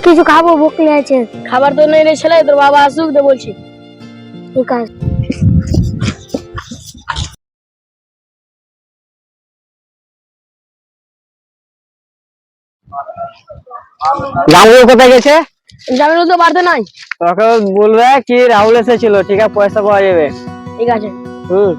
কিছু খাবো, ভুখ লেগেছে। খাবার তো নেই রে ছেলে, তোর বাবা আসুক তো বলছি। ঠিক আছে। রাহুল কোথায় গেছে? জামিনুল তো বাড়তে নাই। তোকে বলবে কি রাহুল এসেছিল, ঠিক আছে পয়সা পাওয়া যাবে। ঠিক আছে। হুম।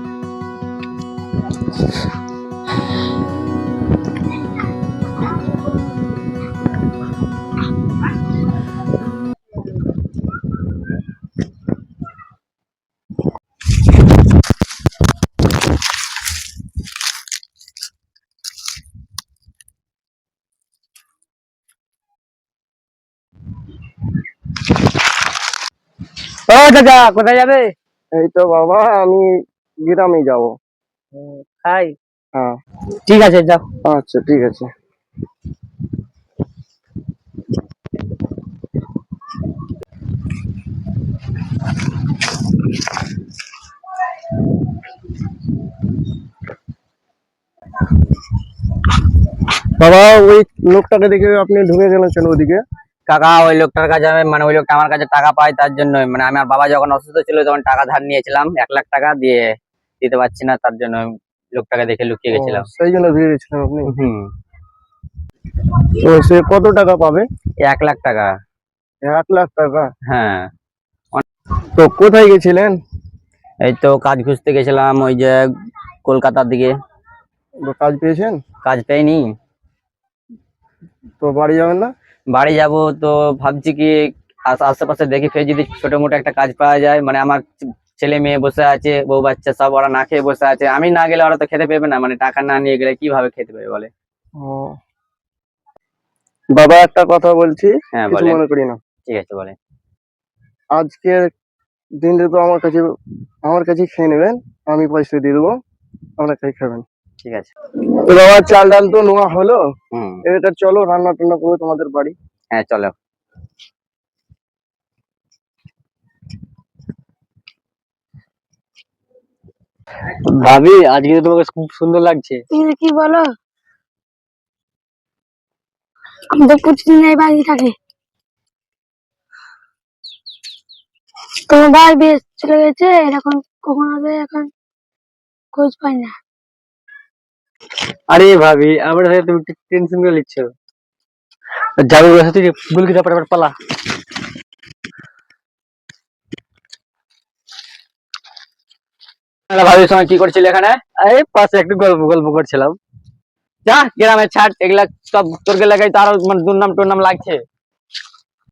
ও দাদা কোথায় যাবে? এই তো বাবা, আমি গ্রামে যাবো। খাই। হ্যাঁ, ঠিক আছে যাও। আচ্ছা ঠিক আছে। বাবা, ওই লোকটাকে দেখে আপনি ঢুকে গেলেন কেন ওদিকে? কাকা ওই লোকটার কাছে মানে ওই লোকটা আমার কাছে টাকা পায়, তার জন্য মানে আমার বাবা যখন অসুস্থ ছিল তখন টাকা ধার নিয়েছিলাম 1 লাখ টাকা দিয়ে, দিতে পারছি না, তার জন্য আমি লোকটাকে দেখে লুকিয়ে ও, গেছিলাম। সেই জন্য ঢুকে গেছিলেন আপনি? হুম। তো সে কত টাকা পাবে? 1 লাখ টাকা। 1 লাখ টাকা? হ্যাঁ। তো কোথায় গেছিলেন? এই তো কাজ খুঁজতে গেছিলাম ওই যে কলকাতার দিকে। তো কাজ পেয়েছেন? কাজ পেইনি। তো বাড়ি যাবেন না? বাড়ি যাব তো ভাবছি কি আশেপাশে দেখি ফের যদি ছোট মোটো একটা কাজ পাওয়া যায়, মানে আমার ছেলে মেয়ে বসে আছে, বউ বাচ্চা সব ওরা না খেয়ে বসে আছে, আমি না গেলে ওরা তো খেতে পাবে না, মানে টাকা না নিয়ে গেলে কিভাবে খেতে পাবে বলে। ও বাবা, একটা কথা বলছি, হ্যাঁ কিছু বলেন। মনে করি না। ঠিক আছে বলেন। আজকের দিনটা তো আমার কাছে খেয়ে নেবেন, আমি পয়সা দিয়ে দেবো, আমরা খাই খাবেন। ঠিক আছে। তো বাবা, চাল ডাল তো নেওয়া হলো, হুম। এটা চলো রান্না টান্না করবো তোমাদের বাড়ি। হ্যাঁ চলো। ভাবি আজকে তোমাকে খুব সুন্দর লাগছে। তুমি কি বলো? আমি তো প্রতিদিন এই বাড়ি থাকি। তোমার ভাই বেশ চলে গেছে, এখন কখন আসবে এখন খোঁজ পাই না। আরে ভাবি আমার সাথে তুমি টেনশন করে নিচ্ছ, যাবে ওর সাথে গুলকি চাপড়ে পালা। ভাবির সঙ্গে কি করছিলে এখানে? এই পাশে একটু গল্প গল্প করছিলাম। যা গ্রামে ছাড়, এগুলা সব তোর লাগাই তো আরো মানে দুর্নাম টুর্নাম লাগছে।